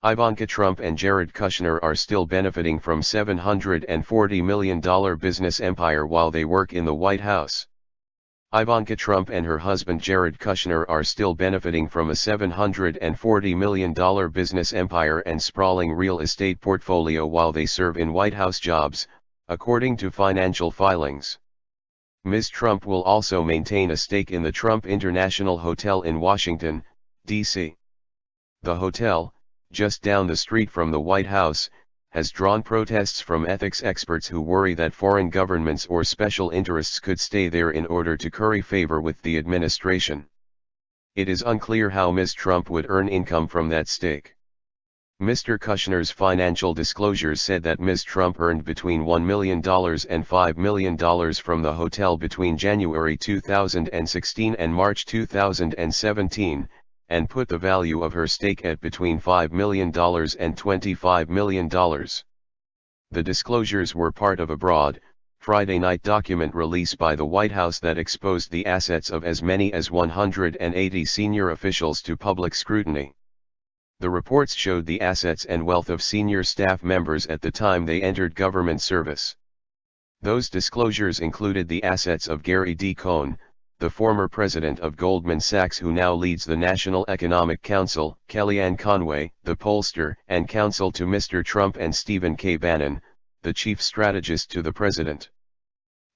Ivanka Trump and Jared Kushner are still benefiting from $740 million business empire while they work in the White House. Ivanka Trump and her husband Jared Kushner are still benefiting from a $740 million business empire and sprawling real estate portfolio while they serve in White House jobs, according to financial filings. Ms. Trump will also maintain a stake in the Trump International Hotel in Washington, D.C. The hotel, just down the street from the White House, has drawn protests from ethics experts who worry that foreign governments or special interests could stay there in order to curry favor with the administration. It is unclear how Ms. Trump would earn income from that stake. Mr. Kushner's financial disclosures said that Ms. Trump earned between $1 million and $5 million from the hotel between January 2016 and March 2017, and put the value of her stake at between $5 million and $25 million. The disclosures were part of a broad, Friday night document release by the White House that exposed the assets of as many as 180 senior officials to public scrutiny. The reports showed the assets and wealth of senior staff members at the time they entered government service. Those disclosures included the assets of Gary D. Cohn, the former president of Goldman Sachs who now leads the National Economic Council, Kellyanne Conway, the pollster and counsel to Mr. Trump, and Stephen K. Bannon, the chief strategist to the president.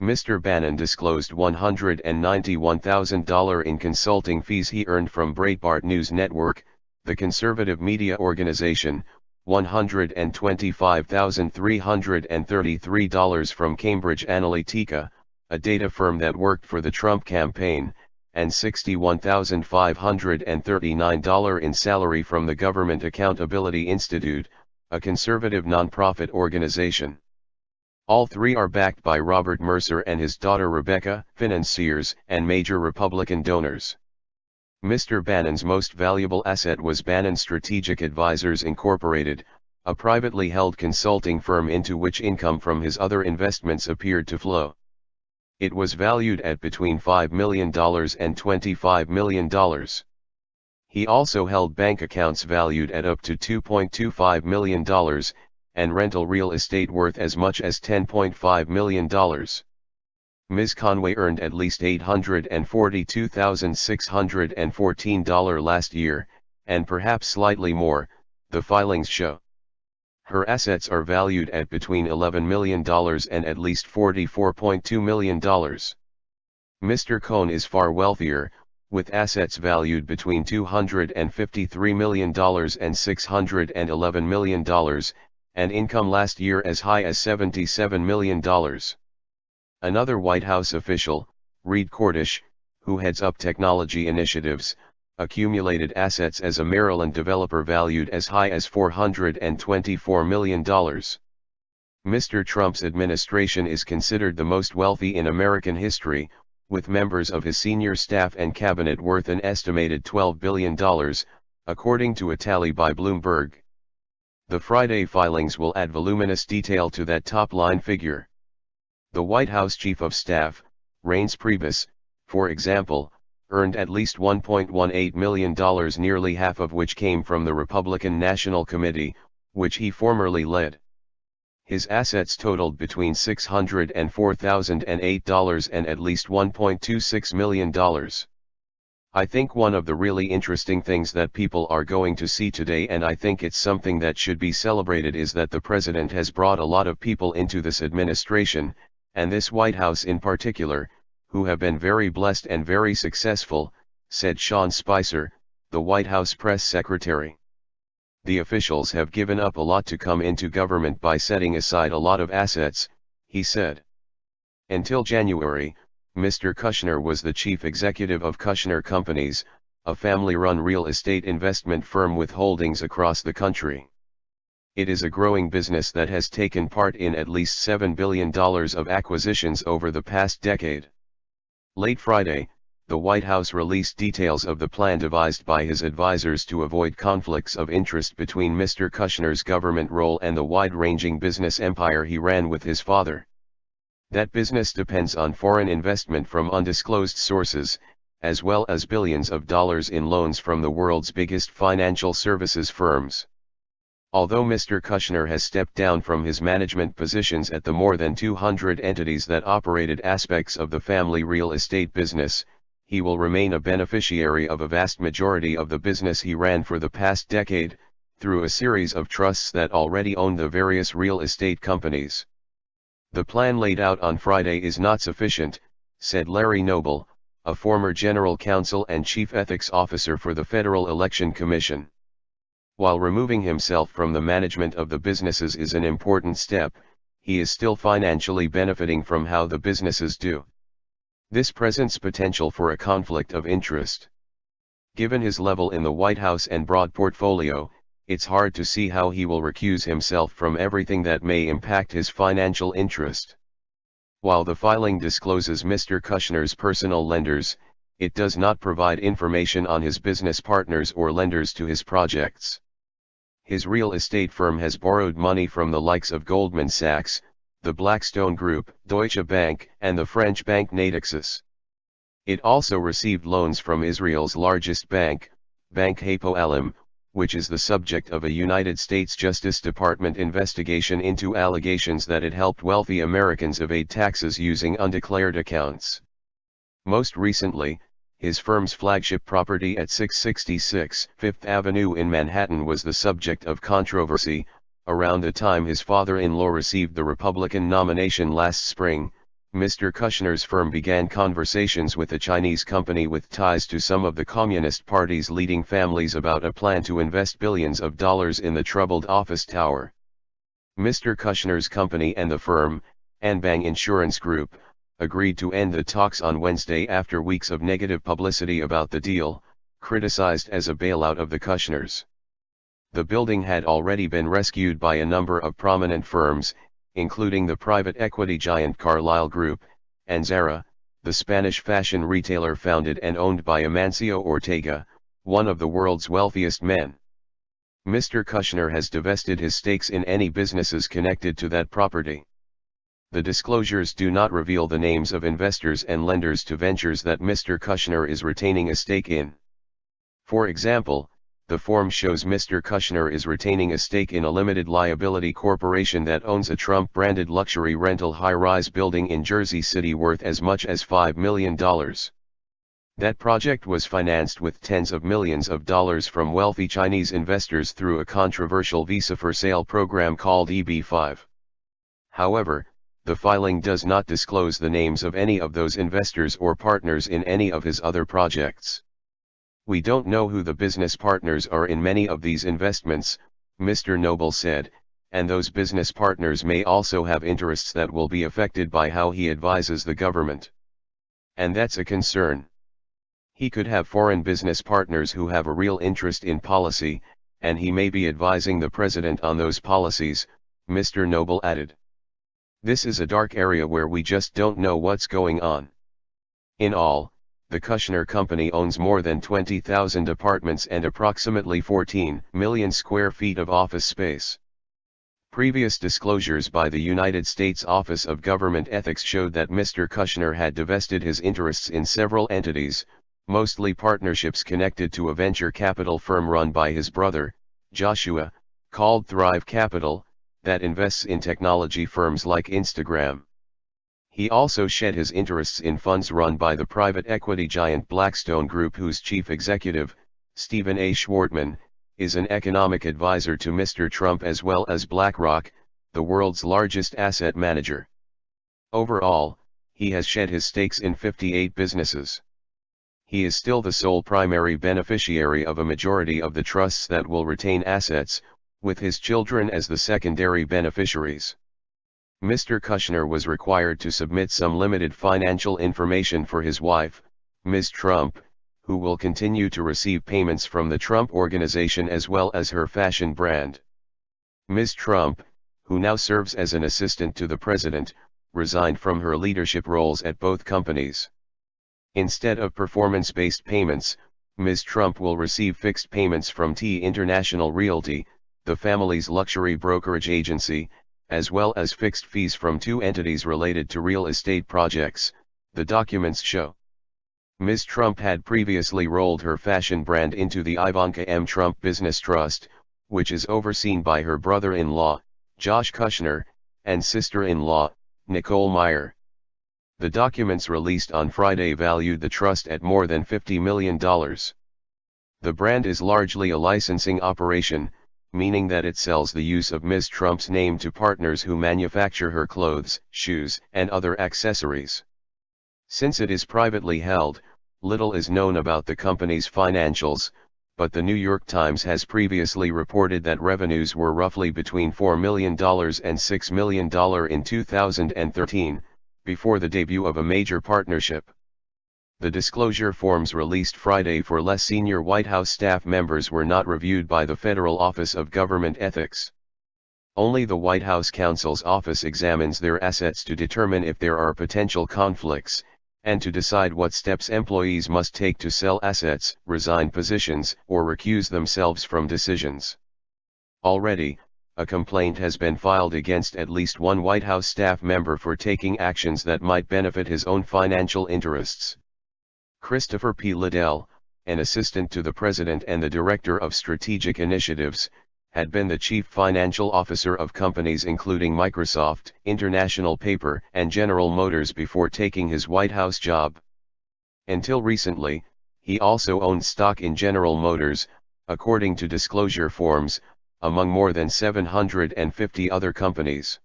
Mr. Bannon disclosed $191,000 in consulting fees he earned from Breitbart News Network, the conservative media organization, $125,333 from Cambridge Analytica, a data firm that worked for the Trump campaign, and $61,539 in salary from the Government Accountability Institute, a conservative nonprofit organization. All three are backed by Robert Mercer and his daughter Rebecca, financiers and major Republican donors. Mr. Bannon's most valuable asset was Bannon Strategic Advisors Incorporated, a privately held consulting firm into which income from his other investments appeared to flow. It was valued at between $5 million and $25 million. He also held bank accounts valued at up to $2.25 million, and rental real estate worth as much as $10.5 million. Ms. Conway earned at least $842,614 last year, and perhaps slightly more, the filings show. Her assets are valued at between $11 million and at least $44.2 million. Mr. Cohn is far wealthier, with assets valued between $253 million and $611 million, and income last year as high as $77 million. Another White House official, Reed Cordish, who heads up technology initiatives, accumulated assets as a Maryland developer valued as high as $424 million. Mr. Trump's administration is considered the most wealthy in American history, with members of his senior staff and cabinet worth an estimated $12 billion, according to a tally by Bloomberg. The Friday filings will add voluminous detail to that top-line figure. The White House Chief of Staff, Reince Priebus, for example, earned at least $1.18 million, nearly half of which came from the Republican National Committee, which he formerly led. His assets totaled between $604,008 and at least $1.26 million. I think one of the really interesting things that people are going to see today, and I think it's something that should be celebrated, is that the president has brought a lot of people into this administration, and this White House in particular, who have been very blessed and very successful, said Sean Spicer, the White House press secretary. The officials have given up a lot to come into government by setting aside a lot of assets, he said. Until January, Mr. Kushner was the chief executive of Kushner Companies, a family-run real estate investment firm with holdings across the country. It is a growing business that has taken part in at least $7 billion of acquisitions over the past decade. Late Friday, the White House released details of the plan devised by his advisors to avoid conflicts of interest between Mr. Kushner's government role and the wide-ranging business empire he ran with his father. That business depends on foreign investment from undisclosed sources, as well as billions of dollars in loans from the world's biggest financial services firms. Although Mr. Kushner has stepped down from his management positions at the more than 200 entities that operated aspects of the family real estate business, he will remain a beneficiary of a vast majority of the business he ran for the past decade, through a series of trusts that already own the various real estate companies. The plan laid out on Friday is not sufficient, said Larry Noble, a former general counsel and chief ethics officer for the Federal Election Commission. While removing himself from the management of the businesses is an important step, he is still financially benefiting from how the businesses do. This presents potential for a conflict of interest. Given his level in the White House and broad portfolio, it's hard to see how he will recuse himself from everything that may impact his financial interest. While the filing discloses Mr. Kushner's personal lenders, it does not provide information on his business partners or lenders to his projects. His real estate firm has borrowed money from the likes of Goldman Sachs, the Blackstone Group, Deutsche Bank, and the French bank Natixis. It also received loans from Israel's largest bank, Bank Hapoalim, which is the subject of a United States Justice Department investigation into allegations that it helped wealthy Americans evade taxes using undeclared accounts. Most recently, his firm's flagship property at 666 Fifth Avenue in Manhattan was the subject of controversy, around the time his father-in-law received the Republican nomination last spring. Mr. Kushner's firm began conversations with a Chinese company with ties to some of the Communist Party's leading families about a plan to invest billions of dollars in the troubled office tower. Mr. Kushner's company and the firm, Anbang Insurance Group, agreed to end the talks on Wednesday after weeks of negative publicity about the deal, criticized as a bailout of the Kushners. The building had already been rescued by a number of prominent firms, including the private equity giant Carlyle Group, and Zara, the Spanish fashion retailer founded and owned by Amancio Ortega, one of the world's wealthiest men. Mr. Kushner has divested his stakes in any businesses connected to that property. The disclosures do not reveal the names of investors and lenders to ventures that Mr. Kushner is retaining a stake in. For example, the form shows Mr. Kushner is retaining a stake in a limited liability corporation that owns a Trump-branded luxury rental high-rise building in Jersey City worth as much as $5 million. That project was financed with tens of millions of dollars from wealthy Chinese investors through a controversial visa for sale program called EB-5. However, the filing does not disclose the names of any of those investors or partners in any of his other projects. We don't know who the business partners are in many of these investments, Mr. Noble said, and those business partners may also have interests that will be affected by how he advises the government. And that's a concern. He could have foreign business partners who have a real interest in policy, and he may be advising the president on those policies, Mr. Noble added. This is a dark area where we just don't know what's going on. In all, the Kushner Company owns more than 20,000 apartments and approximately 14 million square feet of office space. Previous disclosures by the United States Office of Government Ethics showed that Mr. Kushner had divested his interests in several entities, mostly partnerships connected to a venture capital firm run by his brother, Joshua, called Thrive Capital, that invests in technology firms like Instagram. He also shed his interests in funds run by the private equity giant Blackstone Group, whose chief executive, Stephen A. Schwartzman, is an economic advisor to Mr. Trump as well as BlackRock, the world's largest asset manager. Overall, he has shed his stakes in 58 businesses. He is still the sole primary beneficiary of a majority of the trusts that will retain assets, with his children as the secondary beneficiaries. Mr. Kushner was required to submit some limited financial information for his wife, Ms. Trump, who will continue to receive payments from the Trump Organization as well as her fashion brand. Ms. Trump, who now serves as an assistant to the president, resigned from her leadership roles at both companies. Instead of performance-based payments, Ms. Trump will receive fixed payments from T International Realty, the family's luxury brokerage agency, as well as fixed fees from two entities related to real estate projects, the documents show. Ms. Trump had previously rolled her fashion brand into the Ivanka M. Trump Business Trust, which is overseen by her brother-in-law, Josh Kushner, and sister-in-law, Nicole Meyer. The documents released on Friday valued the trust at more than $50 million. The brand is largely a licensing operation, meaning that it sells the use of Ms. Trump's name to partners who manufacture her clothes, shoes, and other accessories. Since it is privately held, little is known about the company's financials, but the New York Times has previously reported that revenues were roughly between $4 million and $6 million in 2013, before the debut of a major partnership. The disclosure forms released Friday for less senior White House staff members were not reviewed by the Federal Office of Government Ethics. Only the White House counsel's office examines their assets to determine if there are potential conflicts, and to decide what steps employees must take to sell assets, resign positions, or recuse themselves from decisions. Already, a complaint has been filed against at least one White House staff member for taking actions that might benefit his own financial interests. Christopher P. Liddell, an assistant to the president and the director of strategic initiatives, had been the chief financial officer of companies including Microsoft, International Paper, and General Motors before taking his White House job. Until recently, he also owned stock in General Motors, according to disclosure forms, among more than 750 other companies.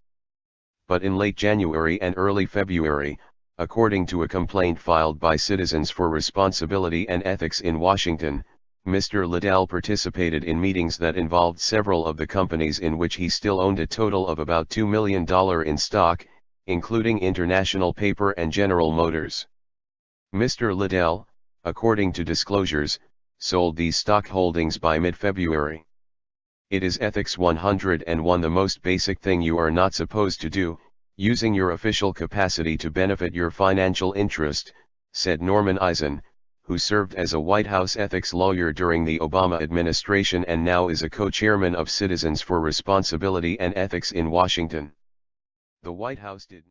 But in late January and early February, according to a complaint filed by Citizens for Responsibility and Ethics in Washington, Mr. Liddell participated in meetings that involved several of the companies in which he still owned a total of about $2 million in stock, including International Paper and General Motors. Mr. Liddell, according to disclosures, sold these stock holdings by mid-February. It is Ethics 101, the most basic thing you are not supposed to do, using your official capacity to benefit your financial interest, said Norman Eisen, who served as a White House ethics lawyer during the Obama administration and now is a co-chairman of Citizens for Responsibility and Ethics in Washington. The White House did